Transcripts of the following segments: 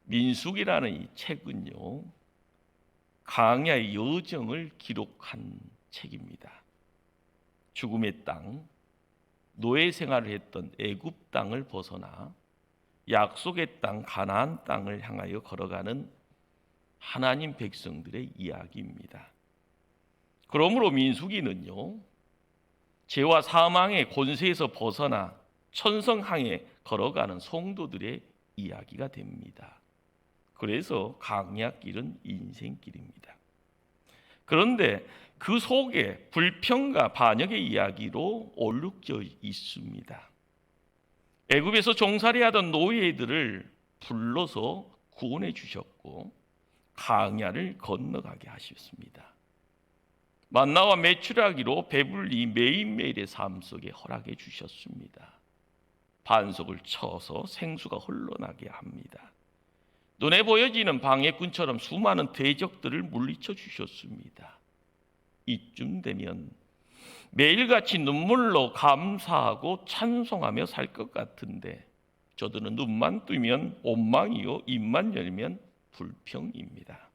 민수기라는 이 책은요, 강야의 여정을 기록한 책입니다. 죽음의 땅, 노예 생활을 했던 애굽 땅을 벗어나 약속의 땅 가나안 땅을 향하여 걸어가는 하나님 백성들의 이야기입니다. 그러므로 민수기는요, 죄와 사망의 권세에서 벗어나 천성항에 걸어가는 성도들의 이야기가 됩니다. 그래서 강야길은 인생길입니다. 그런데 그 속에 불평과 반역의 이야기로 얼룩져 있습니다. 애굽에서 종살이 하던 노예들을 불러서 구원해 주셨고 강야를 건너가게 하셨습니다. 만나와 메추라기로 배불리 매일매일의 삶 속에 허락해 주셨습니다. 반석을 쳐서 생수가 흘러나게 합니다. 눈에 보여지는 방해꾼처럼 수많은 대적들을 물리쳐 주셨습니다. 이쯤 되면 매일같이 눈물로 감사하고 찬송하며 살 것 같은데 저들은 눈만 뜨면 원망이요 입만 열면 불평입니다.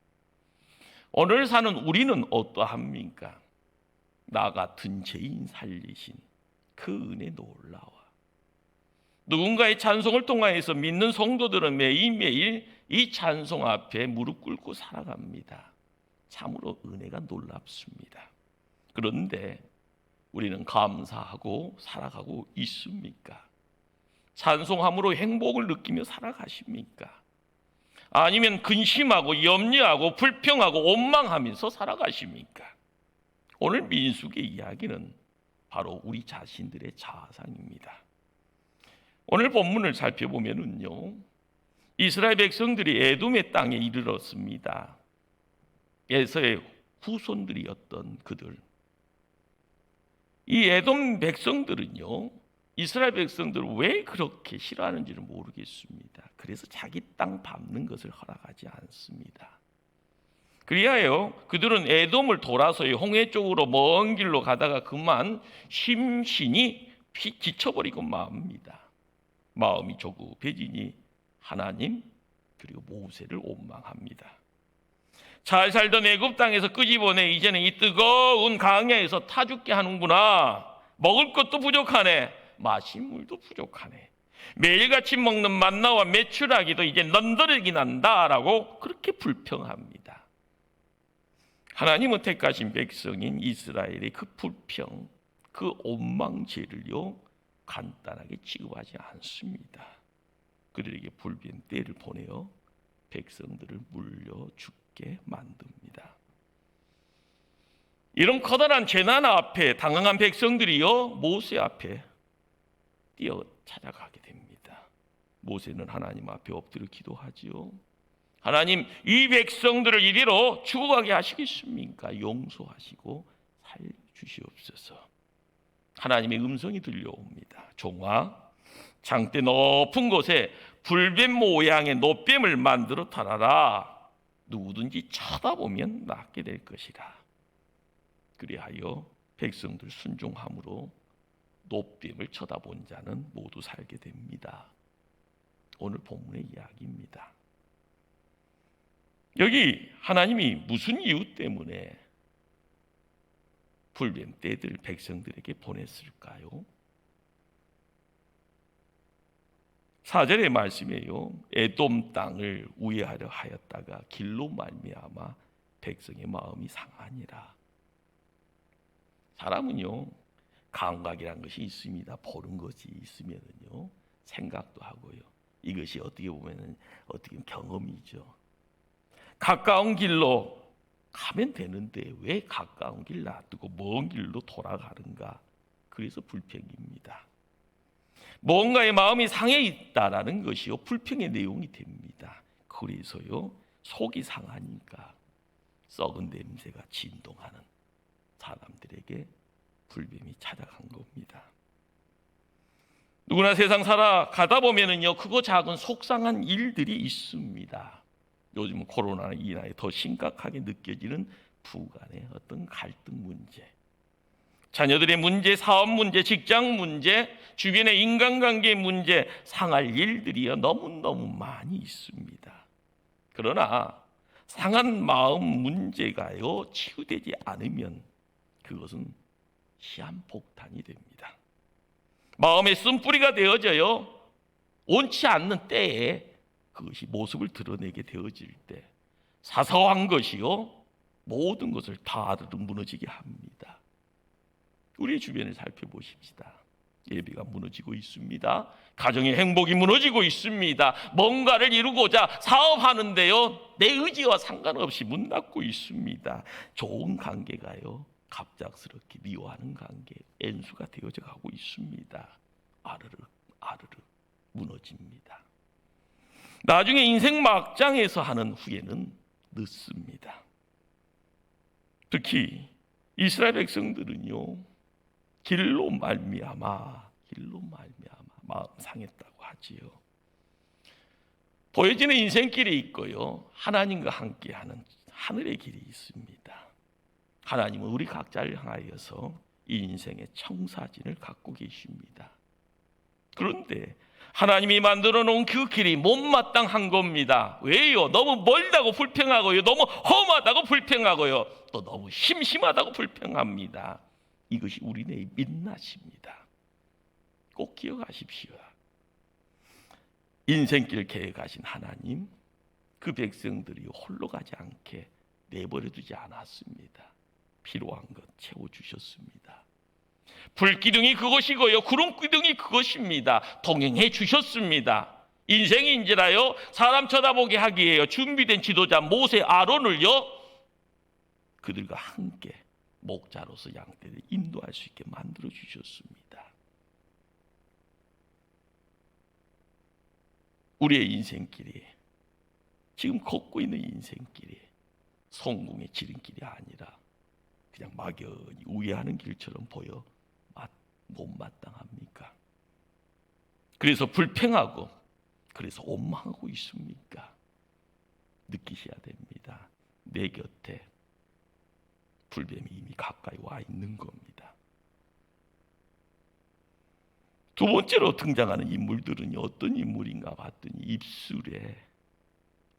오늘 사는 우리는 어떠합니까? 나 같은 죄인 살리신 그 은혜 놀라워. 누군가의 찬송을 통하여서 믿는 성도들은 매일매일 이 찬송 앞에 무릎 꿇고 살아갑니다. 참으로 은혜가 놀랍습니다. 그런데 우리는 감사하고 살아가고 있습니까? 찬송함으로 행복을 느끼며 살아가십니까? 아니면 근심하고 염려하고 불평하고 원망하면서 살아가십니까? 오늘 민수기의 이야기는 바로 우리 자신들의 자상입니다. 오늘 본문을 살펴보면요, 이스라엘 백성들이 에돔의 땅에 이르렀습니다. 에서의 후손들이었던 그들. 이 에돔 백성들은요, 이스라엘 백성들을 왜 그렇게 싫어하는지를 모르겠습니다. 그래서 자기 땅 밟는 것을 허락하지 않습니다. 그리하여 그들은 에돔을 돌아서 홍해 쪽으로 먼 길로 가다가 그만 심신이 지쳐버리고 맙니다. 마음이 조급해지니 하나님 그리고 모세를 원망합니다. 잘 살던 애굽 땅에서 끄집어내 이제는 이 뜨거운 강야에서 타 죽게 하는구나. 먹을 것도 부족하네. 마실 물도 부족하네. 매일같이 먹는 만나와 메추라기도 이제 넌더르기 난다라고 그렇게 불평합니다. 하나님은 택하신 백성인 이스라엘의 그 불평, 그 원망죄를요 간단하게 취급하지 않습니다. 그들에게 불변 때를 보내어 백성들을 물려 죽게 만듭니다. 이런 커다란 재난 앞에 당황한 백성들이요 모세 앞에 뛰어 찾아가게 됩니다. 모세는 하나님 앞에 엎드려 기도하지요. 하나님, 이 백성들을 이리로 죽어가게 하시겠습니까? 용서하시고 살려주시옵소서. 하나님의 음성이 들려옵니다. 종아, 장대 높은 곳에 불뱀 모양의 노뱀을 만들어 달아라. 누구든지 쳐다보면 낫게 될 것이라. 그리하여 백성들 순종함으로 노뱀을 쳐다본 자는 모두 살게 됩니다. 오늘 본문의 이야기입니다. 여기 하나님이 무슨 이유 때문에 불뱀 떼들 백성들에게 보냈을까요? 4절의 말씀이에요. 에돔 땅을 우회하려 하였다가 길로 말미암아 백성의 마음이 상하니라. 사람은요 감각이란 것이 있습니다. 보는 것이 있으면은요 생각도 하고요. 이것이 어떻게 보면은 어떻게 경험이죠. 가까운 길로 가면 되는데 왜 가까운 길 놔두고 먼 길로 돌아가는가? 그래서 불평입니다. 뭔가의 마음이 상해 있다라는 것이요 불평의 내용이 됩니다. 그래서요 속이 상하니까 썩은 냄새가 진동하는 사람들에게 불뱀이 찾아간 겁니다. 누구나 세상 살아가다 보면은요 크고 작은 속상한 일들이 있습니다. 요즘 코로나 이나에 더 심각하게 느껴지는 부간의 어떤 갈등 문제, 자녀들의 문제, 사업 문제, 직장 문제, 주변의 인간관계 문제, 상할 일들이요 너무너무 많이 있습니다. 그러나 상한 마음 문제가요 치유되지 않으면 그것은 시한폭탄이 됩니다. 마음의 쓴뿌리가 되어져요 원치 않는 때에 그것이 모습을 드러내게 되어질 때 사소한 것이요 모든 것을 다 무너지게 합니다. 우리 주변을 살펴보십시다. 예배가 무너지고 있습니다. 가정의 행복이 무너지고 있습니다. 뭔가를 이루고자 사업하는데요 내 의지와 상관없이 문 닫고 있습니다. 좋은 관계가요 갑작스럽게 미워하는 관계, 엔수가 되어져 가고 있습니다. 아르륵 무너집니다. 나중에 인생 막장에서 하는 후회는 늦습니다. 특히 이스라엘 백성들은요 길로 말미암아 마음 상했다고 하지요. 보여지는 인생길이 있고요 하나님과 함께하는 하늘의 길이 있습니다. 하나님은 우리 각자를 향하여서 이 인생의 청사진을 갖고 계십니다. 그런데 하나님이 만들어 놓은 그 길이 못마땅한 겁니다. 왜요? 너무 멀다고 불평하고요 너무 험하다고 불평하고요 또 너무 심심하다고 불평합니다. 이것이 우리네의 민낯입니다. 꼭 기억하십시오. 인생길 계획하신 하나님 그 백성들이 홀로 가지 않게 내버려두지 않았습니다. 필요한 것 채워주셨습니다. 불기둥이 그것이고요 구름기둥이 그것입니다. 동행해 주셨습니다. 인생인지라요 사람 쳐다보게 하기에요 준비된 지도자 모세 아론을요 그들과 함께 목자로서 양떼를 인도할 수 있게 만들어 주셨습니다. 우리의 인생길이 지금 걷고 있는 인생길이 성공의 지름길이 아니라 그냥 막연히 우회하는 길처럼 보여 못마땅합니까? 그래서 불평하고 그래서 원망하고 있습니까? 느끼셔야 됩니다. 내 곁에 불뱀이 이미 가까이 와 있는 겁니다. 두 번째로 등장하는 인물들은 어떤 인물인가 봤더니 입술에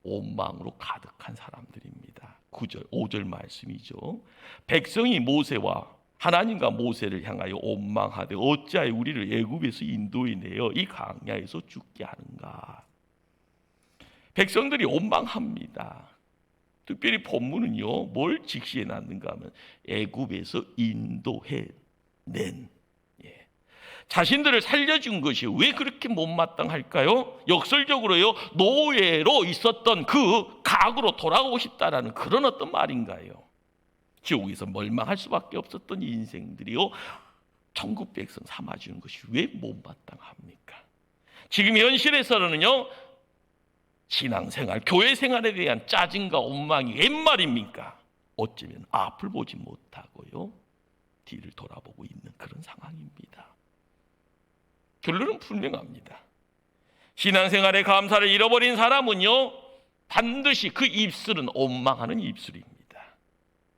원망으로 가득한 사람들입니다. 9절, 5절 말씀이죠. 백성이 모세와 하나님과 모세를 향하여 원망하되 어찌하여 우리를 애굽에서 인도해내어 이 광야에서 죽게 하는가. 백성들이 원망합니다. 특별히 본문은요 뭘 직시해 놨는가 하면 애굽에서 인도해낸 자신들을 살려준 것이 왜 그렇게 못마땅할까요? 역설적으로요 노예로 있었던 그 각으로 돌아오고 싶다라는 그런 어떤 말인가요? 지옥에서 멀망할 수밖에 없었던 인생들이요 천국 백성 삼아주는 것이 왜 못마땅합니까? 지금 현실에서는요 신앙생활, 교회생활에 대한 짜증과 원망이 웬 말입니까? 어쩌면 앞을 보지 못하고요 뒤를 돌아보고 있는 그런 상황입니다. 결론은 분명합니다. 신앙생활의 감사를 잃어버린 사람은요 반드시 그 입술은 원망하는 입술입니다.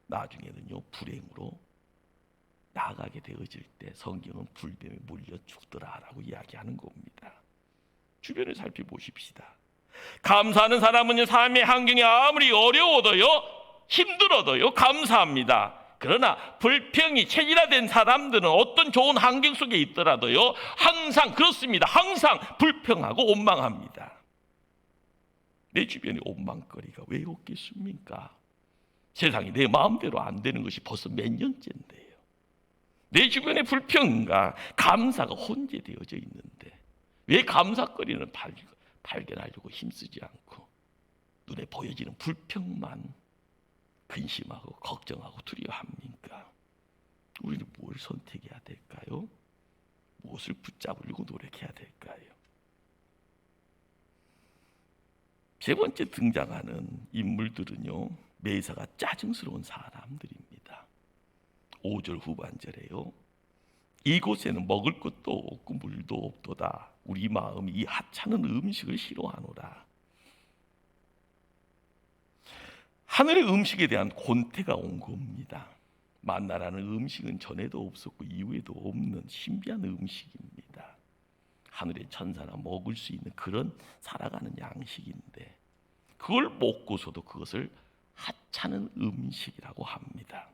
나중에는요 불행으로 나가게 되어질 때 성경은 불뱀에 물려 죽더라라고 이야기하는 겁니다. 주변을 살펴보십시다. 감사하는 사람은요 삶의 환경이 아무리 어려워도요 힘들어도요 감사합니다. 그러나 불평이 체질화된 사람들은 어떤 좋은 환경 속에 있더라도요 항상 그렇습니다. 항상 불평하고 원망합니다. 내 주변에 원망거리가 왜 없겠습니까? 세상이 내 마음대로 안 되는 것이 벌써 몇 년째인데요. 내 주변에 불평과 감사가 혼재되어져 있는데 왜 감사거리는 발견하려고 힘쓰지 않고 눈에 보여지는 불평만 근심하고 걱정하고 두려워합니까? 우리는 뭘 선택해야 될까요? 무엇을 붙잡으려고 노력해야 될까요? 세 번째 등장하는 인물들은요 매사가 짜증스러운 사람들입니다. 5절 후반절에요 이곳에는 먹을 것도 없고 물도 없도다. 우리 마음이 이 하찮은 음식을 싫어하노라. 하늘의 음식에 대한 권태가 온 겁니다. 만나라는 음식은 전에도 없었고 이후에도 없는 신비한 음식입니다. 하늘의 천사나 먹을 수 있는 그런 살아가는 양식인데 그걸 먹고서도 그것을 하찮은 음식이라고 합니다.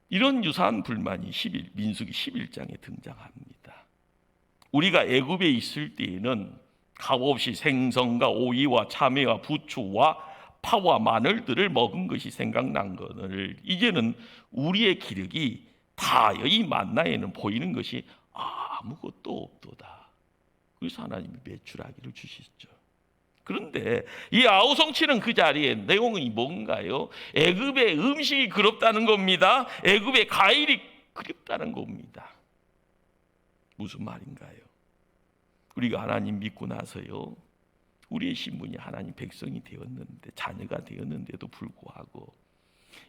이런 유사한 불만이 민수기 11장에 등장합니다. 우리가 애굽에 있을 때에는 값없이 생선과 오이와 참외와 부추와 파와 마늘들을 먹은 것이 생각난 것을 이제는 우리의 기력이 다하여 이 만나에는 보이는 것이 아무것도 없도다. 그래서 하나님이 메추라기를 주시죠. 그런데 이 아우성치는 그 자리에 내용이 뭔가요? 애굽의 음식이 그립다는 겁니다. 애굽의 과일이 그립다는 겁니다. 무슨 말인가요? 우리가 하나님 믿고 나서요, 우리의 신분이 하나님 백성이 되었는데, 자녀가 되었는데도 불구하고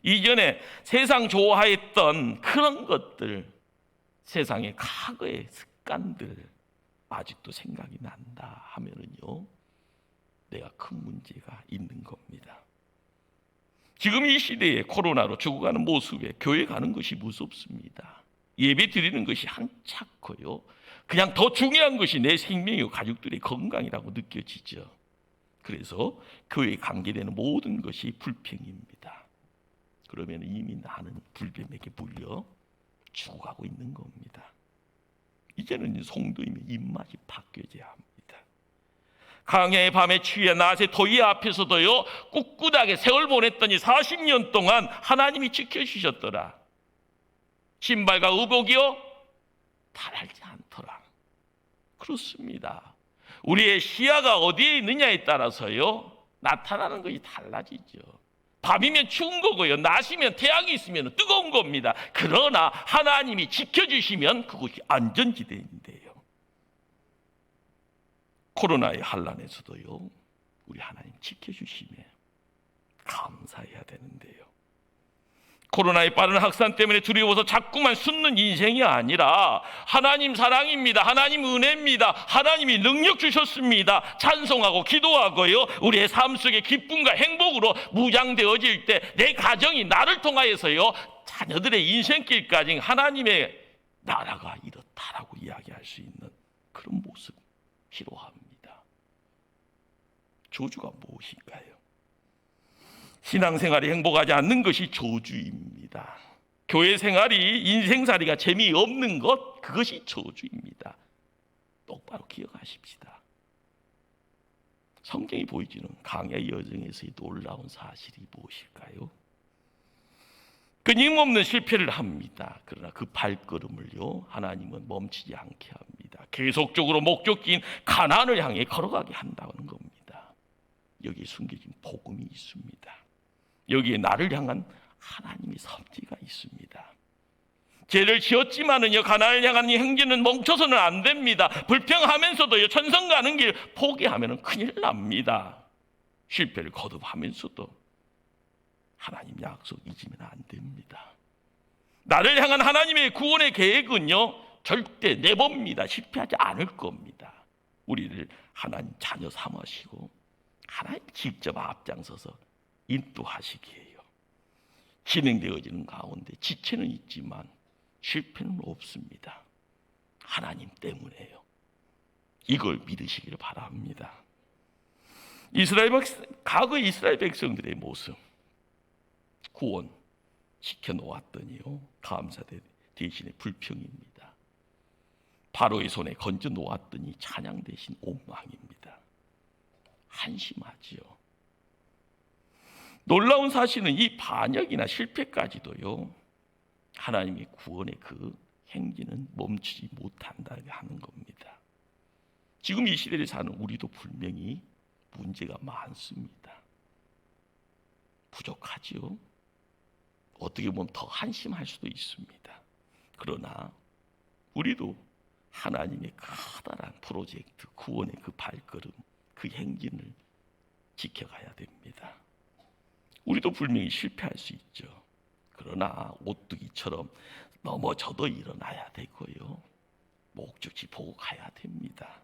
이전에 세상 좋아했던 그런 것들, 세상의 과거의 습관들 아직도 생각이 난다 하면은요, 내가 큰 문제가 있는 겁니다. 지금 이 시대에 코로나로 죽어가는 모습에 교회 가는 것이 무섭습니다. 예배 드리는 것이 한찮고요, 그냥 더 중요한 것이 내 생명이고 가족들의 건강이라고 느껴지죠. 그래서 교회에 관계되는 모든 것이 불평입니다. 그러면 이미 나는 불뱀에게 물려 죽어가고 있는 겁니다. 이제는 성도임의 입맛이 바뀌어져야 합니다. 강야의 밤에 취해 낮에 더위 앞에서도요, 꿋꿋하게 세월 보냈더니 40년 동안 하나님이 지켜주셨더라. 신발과 의복이요 달지 않더라. 그렇습니다. 우리의 시야가 어디에 있느냐에 따라서요, 나타나는 것이 달라지죠. 밤이면 추운 거고요, 낮이면 태양이 있으면 뜨거운 겁니다. 그러나 하나님이 지켜주시면 그것이 안전지대인데요. 코로나의 환난에서도요, 우리 하나님 지켜주시면 감사해야 되는데요. 코로나의 빠른 확산 때문에 두려워서 자꾸만 숨는 인생이 아니라 하나님 사랑입니다. 하나님 은혜입니다. 하나님이 능력 주셨습니다. 찬송하고 기도하고요, 우리의 삶 속에 기쁨과 행복으로 무장되어질 때 내 가정이 나를 통하여서요, 자녀들의 인생길까지 하나님의 나라가 이렇다라고 이야기할 수 있는 그런 모습 필요합니다. 저주가 무엇일까요? 신앙생활이 행복하지 않는 것이 저주입니다. 교회 생활이 인생살이가 재미없는 것, 그것이 저주입니다. 똑바로 기억하십시다. 성경이 보여주는 강야의 여정에서의 놀라운 사실이 무엇일까요? 끊임없는 실패를 합니다. 그러나 그 발걸음을요, 하나님은 멈추지 않게 합니다. 계속적으로 목적지인 가나안을 향해 걸어가게 한다는 겁니다. 여기에 숨겨진 복음이 있습니다. 여기에 나를 향한 하나님의 섭리가 있습니다. 죄를 지었지만은요, 가나안을 향한 이 행진은 멈춰서는 안 됩니다. 불평하면서도요, 천성 가는 길 포기하면은 큰일 납니다. 실패를 거듭하면서도 하나님 약속 잊으면 안 됩니다. 나를 향한 하나님의 구원의 계획은요, 절대 내봅니다. 실패하지 않을 겁니다. 우리를 하나님 자녀 삼으시고 하나님 직접 앞장서서 인도하시기에요. 진행되어지는 가운데 지체는 있지만 실패는 없습니다. 하나님 때문에요. 이걸 믿으시기를 바랍니다. 과거 이스라엘 백성들의 모습, 구원 시켜놓았더니요, 감사 대신에 불평입니다. 바로의 손에 건져 놓았더니 찬양 대신 옹망입니다. 한심하지요. 놀라운 사실은 이 반역이나 실패까지도요, 하나님의 구원의 그 행진은 멈추지 못한다고 하는 겁니다. 지금 이 시대를 사는 우리도 분명히 문제가 많습니다. 부족하지요. 어떻게 보면 더 한심할 수도 있습니다. 그러나 우리도 하나님의 커다란 프로젝트, 구원의 그 발걸음, 그 행진을 지켜가야 됩니다. 우리도 분명히 실패할 수 있죠. 그러나 오뚜기처럼 넘어져도 일어나야 되고요, 목적지 보고 가야 됩니다.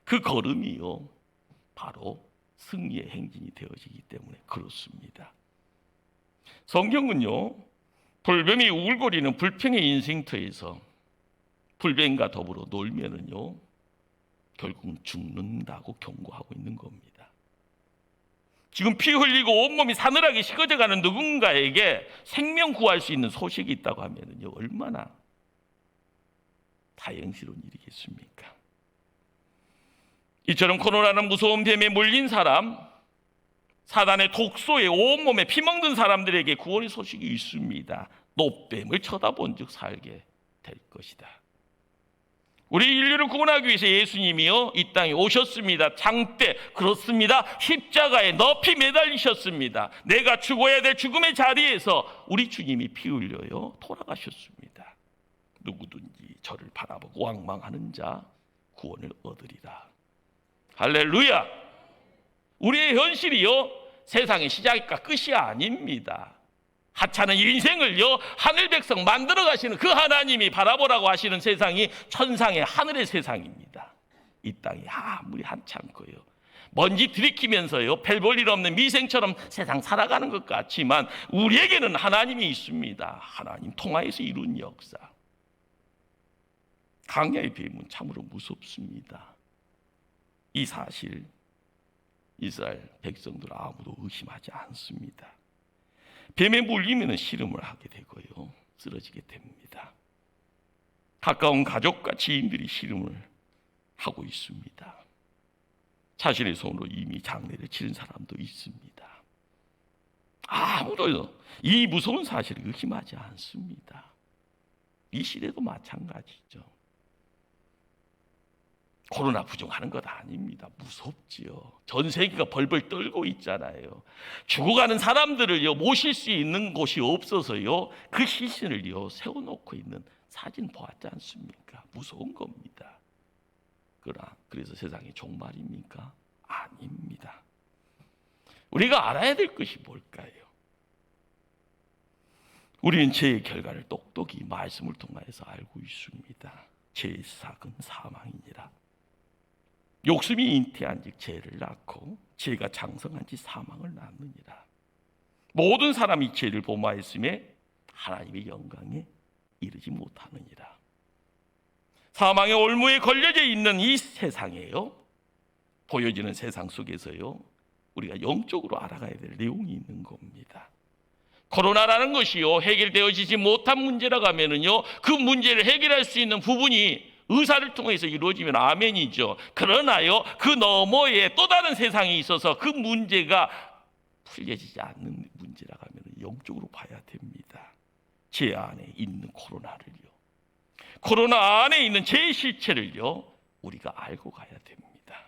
그 걸음이요, 바로 승리의 행진이 되어지기 때문에 그렇습니다. 성경은요, 불뱀이 우글거리는 불평의 인생터에서 불뱀과 더불어 놀면은요, 결국 죽는다고 경고하고 있는 겁니다. 지금 피 흘리고 온몸이 사늘하게 식어져가는 누군가에게 생명 구할 수 있는 소식이 있다고 하면요, 얼마나 다행스러운 일이겠습니까? 이처럼 코로나는 무서운 뱀에 물린 사람, 사단의 독소에 온몸에 피멍든 사람들에게 구원의 소식이 있습니다. 노뱀을 쳐다본 즉 살게 될 것이다. 우리 인류를 구원하기 위해서 예수님이요 이 땅에 오셨습니다. 장대, 그렇습니다. 십자가에 높이 매달리셨습니다. 내가 죽어야 될 죽음의 자리에서 우리 주님이 피 흘려요 돌아가셨습니다. 누구든지 저를 바라보고 원망하는 자 구원을 얻으리라. 할렐루야. 우리의 현실이요 세상의 시작과 끝이 아닙니다. 하찮은 인생을요 하늘 백성 만들어 가시는 그 하나님이 바라보라고 하시는 세상이 천상의 하늘의 세상입니다. 이 땅이 아무리 한참고요 먼지 들이키면서요 별 볼 일 없는 미생처럼 세상 살아가는 것 같지만 우리에게는 하나님이 있습니다. 하나님 통하여서 이룬 역사. 강야의 뱀은 참으로 무섭습니다. 이 사실 이스라엘 백성들 아무도 의심하지 않습니다. 뱀에 물리면 씨름을 하게 되고요 쓰러지게 됩니다. 가까운 가족과 지인들이 씨름을 하고 있습니다. 자신의 손으로 이미 장례를 치른 사람도 있습니다. 아무도 이 무서운 사실을 의심하지 않습니다. 이 시대도 마찬가지죠. 코로나 부정하는 것 아닙니다. 무섭지요. 전 세계가 벌벌 떨고 있잖아요. 죽어가는 사람들을요 모실 수 있는 곳이 없어서요 그 시신을요 세워놓고 있는 사진 보았지 않습니까? 무서운 겁니다. 그래서 세상이 종말입니까? 아닙니다. 우리가 알아야 될 것이 뭘까요? 우리는 죄의 결과를 똑똑히 말씀을 통하여서 알고 있습니다. 죄의 시작은 사망이니라. 욕심이 잉태한 즉 죄를 낳고 죄가 장성한 지 사망을 낳느니라. 모든 사람이 죄를 범하였음에 하나님의 영광에 이르지 못하느니라. 사망의 올무에 걸려져 있는 이 세상에요 보여지는 세상 속에서요 우리가 영적으로 알아가야 될 내용이 있는 겁니다. 코로나라는 것이요 해결되어지지 못한 문제라고 하면은요 그 문제를 해결할 수 있는 부분이 의사를 통해서 이루어지면 아멘이죠. 그러나요 그 너머에 또 다른 세상이 있어서 그 문제가 풀려지지 않는 문제라고 하면 영적으로 봐야 됩니다. 제 안에 있는 코로나를요 코로나 안에 있는 제 실체를요 우리가 알고 가야 됩니다.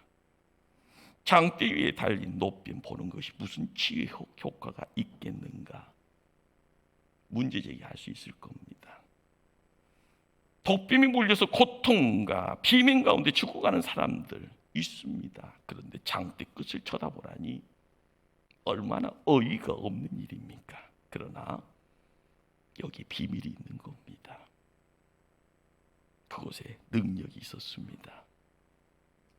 장대 위에 달린 노뱀 보는 것이 무슨 치유 효과가 있겠는가 문제 제기할 수 있을 겁니다. 독뱀이 물려서 고통과 비명 가운데 죽어가는 사람들 있습니다. 그런데 장대 끝을 쳐다보라니 얼마나 어이가 없는 일입니까? 그러나 여기 비밀이 있는 겁니다. 그곳에 능력이 있었습니다.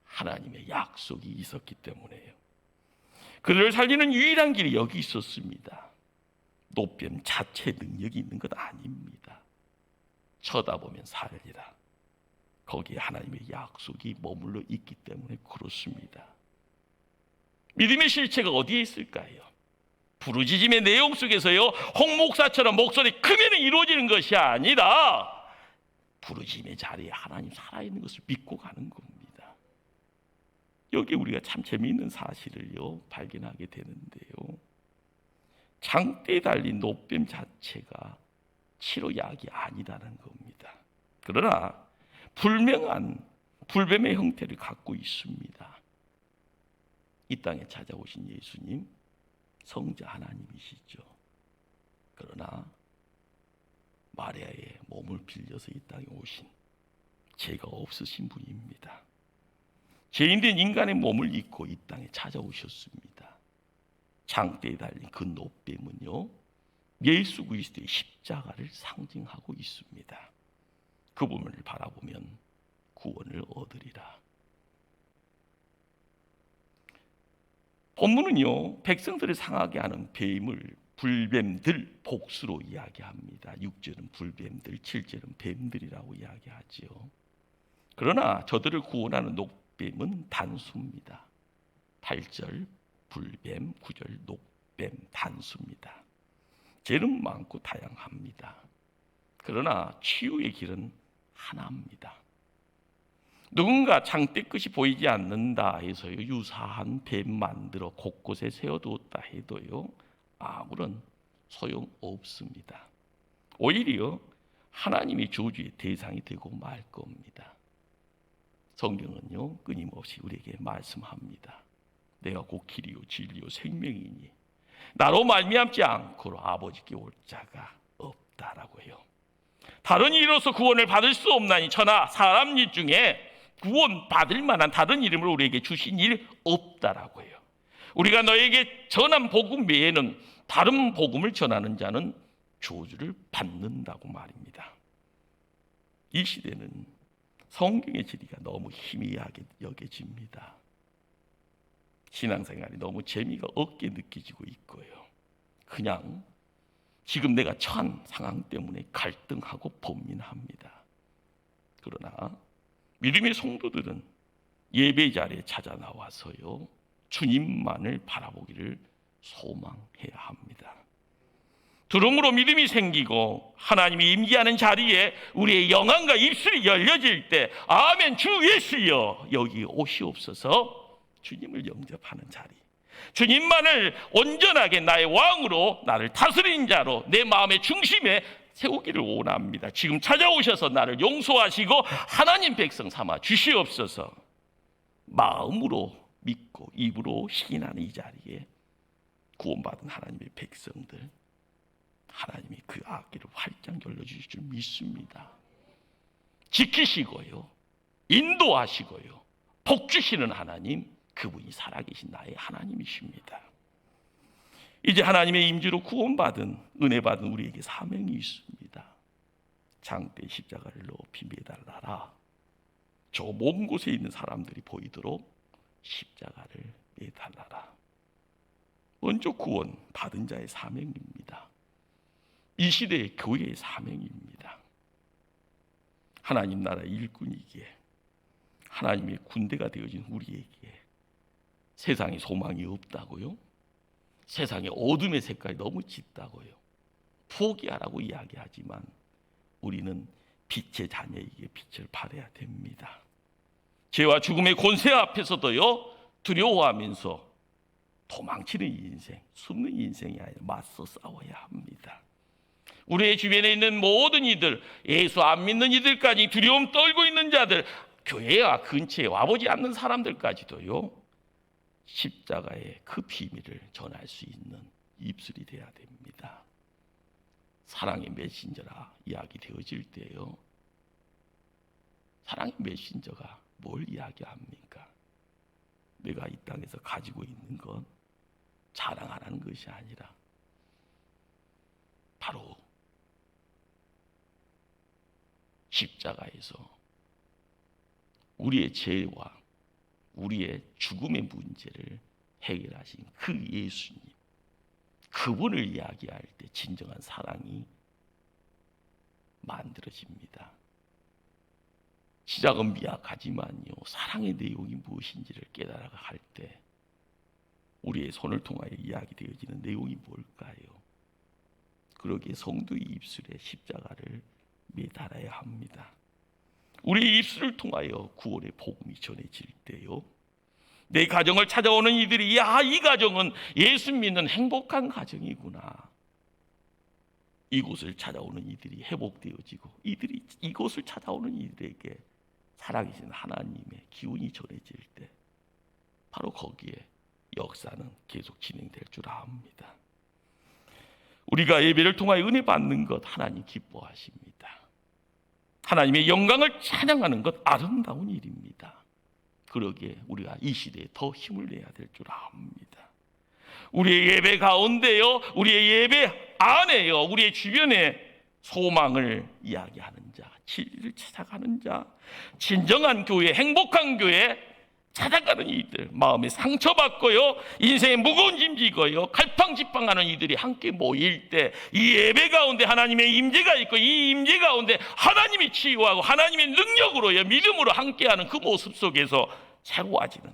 하나님의 약속이 있었기 때문에요. 그들을 살리는 유일한 길이 여기 있었습니다. 노뱀 자체 능력이 있는 것 아닙니다. 쳐다보면 살리라. 거기에 하나님의 약속이 머물러 있기 때문에 그렇습니다. 믿음의 실체가 어디에 있을까요? 부르짖음의 내용 속에서요 홍 목사처럼 목소리 크면 이루어지는 것이 아니라 부르짖음의 자리에 하나님 살아있는 것을 믿고 가는 겁니다. 여기 우리가 참 재미있는 사실을요 발견하게 되는데요 장대에 달린 노뱀 자체가 치료약이 아니라는 겁니다. 그러나 불명한 불뱀의 형태를 갖고 있습니다. 이 땅에 찾아오신 예수님 성자 하나님이시죠. 그러나 마리아의 몸을 빌려서 이 땅에 오신 죄가 없으신 분입니다. 죄인된 인간의 몸을 입고 이 땅에 찾아오셨습니다. 장대에 달린 그 노뱀은요 예수 그리스도의 십자가를 상징하고 있습니다. 그 부분을 바라보면 구원을 얻으리라. 본문은요 백성들을 상하게 하는 뱀을 불뱀들 복수로 이야기합니다. 6절은 불뱀들, 7절은 뱀들이라고 이야기하지요. 그러나 저들을 구원하는 노뱀은 단수입니다. 8절 불뱀, 구절, 녹뱀, 단수입니다. 죄는 많고 다양합니다. 그러나 치유의 길은 하나입니다. 누군가 장대 끝이 보이지 않는다 해서 유사한 뱀 만들어 곳곳에 세워두었다 해도요, 아무런 소용 없습니다. 오히려 하나님의 저주의 대상이 되고 말 겁니다. 성경은요, 끊임없이 우리에게 말씀합니다. 내가 곧 길이요 진리요 생명이니 나로 말미암지 않고로 아버지께 올 자가 없다라고 해요. 다른 이로서 구원을 받을 수 없나니 천하 사람 일 중에 구원 받을 만한 다른 이름을 우리에게 주신 일 없다라고 해요. 우리가 너에게 전한 복음 외에는 다른 복음을 전하는 자는 저주를 받는다고 말입니다. 이 시대는 성경의 진리가 너무 희미하게 여겨집니다. 신앙생활이 너무 재미가 없게 느껴지고 있고요. 그냥 지금 내가 처한 상황 때문에 갈등하고 번민합니다. 그러나 믿음의 성도들은 예배 자리에 찾아 나와서요, 주님만을 바라보기를 소망해야 합니다. 들음으로 믿음이 생기고 하나님이 임재하는 자리에 우리의 영안과 입술이 열려질 때 아멘 주 예수여 여기 오시옵소서, 주님을 영접하는 자리, 주님만을 온전하게 나의 왕으로 나를 다스리는 자로 내 마음의 중심에 세우기를 원합니다. 지금 찾아오셔서 나를 용서하시고 하나님 백성 삼아 주시옵소서. 마음으로 믿고 입으로 시인하는 이 자리에 구원받은 하나님의 백성들, 하나님이 그 앞길을 활짝 열려주실 줄 믿습니다. 지키시고요, 인도하시고요, 복 주시는 하나님, 그분이 살아계신 나의 하나님이십니다. 이제 하나님의 임재로 구원받은, 은혜받은 우리에게 사명이 있습니다. 장대 십자가를 높이 매달라라. 저 먼 곳에 있는 사람들이 보이도록 십자가를 매달라라. 먼저 구원 받은 자의 사명입니다. 이 시대의 교회의 사명입니다. 하나님 나라의 일꾼이기에, 하나님의 군대가 되어진 우리에게 세상에 소망이 없다고요? 세상의 어둠의 색깔이 너무 짙다고요? 포기하라고 이야기하지만 우리는 빛의 자녀에게 빛을 발해야 됩니다. 죄와 죽음의 권세 앞에서도요, 두려워하면서 도망치는 인생, 숨는 인생이 아니라 맞서 싸워야 합니다. 우리의 주변에 있는 모든 이들, 예수 안 믿는 이들까지 두려움 떨고 있는 자들, 교회와 근처에 와보지 않는 사람들까지도요, 십자가의 그 비밀을 전할 수 있는 입술이 되어야 됩니다. 사랑의 메신저라 이야기 되어질 때요, 사랑의 메신저가 뭘 이야기합니까? 내가 이 땅에서 가지고 있는 건 자랑하라는 것이 아니라 바로 십자가에서 우리의 죄와 우리의 죽음의 문제를 해결하신 그 예수님, 그분을 이야기할 때 진정한 사랑이 만들어집니다. 시작은 미약하지만요, 사랑의 내용이 무엇인지를 깨달아 갈 때 우리의 손을 통하여 이야기되어지는 내용이 뭘까요? 그러기에 성도의 입술에 십자가를 매달아야 합니다. 우리 입술을 통하여 구원의 복음이 전해질 때요, 내 가정을 찾아오는 이들이 야, 이 가정은 예수 믿는 행복한 가정이구나, 이곳을 찾아오는 이들이 회복되어지고 이곳을 찾아오는 이들에게 살아계신 하나님의 기운이 전해질 때 바로 거기에 역사는 계속 진행될 줄 압니다. 우리가 예배를 통하여 은혜 받는 것 하나님 기뻐하십니다. 하나님의 영광을 찬양하는 것 아름다운 일입니다. 그러기에 우리가 이 시대에 더 힘을 내야 될 줄 압니다. 우리의 예배 가운데요, 우리의 예배 안에요, 우리의 주변에 소망을 이야기하는 자, 진리를 찾아가는 자, 진정한 교회, 행복한 교회 찾아가는 이들, 마음에 상처받고요, 인생에 무거운 짐 지고요, 갈팡질팡하는 이들이 함께 모일 때 이 예배 가운데 하나님의 임재가 있고, 이 임재 가운데 하나님이 치유하고 하나님의 능력으로요, 믿음으로 함께하는 그 모습 속에서 새로워지는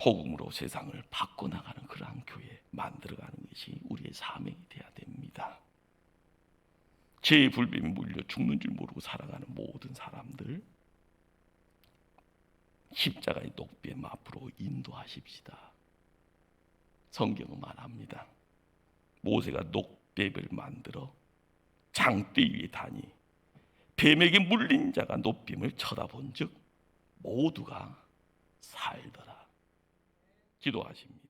복음으로 세상을 바꿔나가는 그러한 교회 만들어가는 것이 우리의 사명이 되어야 됩니다. 죄의 불뱀에 물려 죽는 줄 모르고 살아가는 모든 사람들 십자가의 녹뱀 앞으로 인도하십시다. 성경은 말합니다. 모세가 녹뱀을 만들어 장대 위에 다니 뱀에게 물린 자가 녹뱀을 쳐다본 즉 모두가 살더라. 기도하십니다.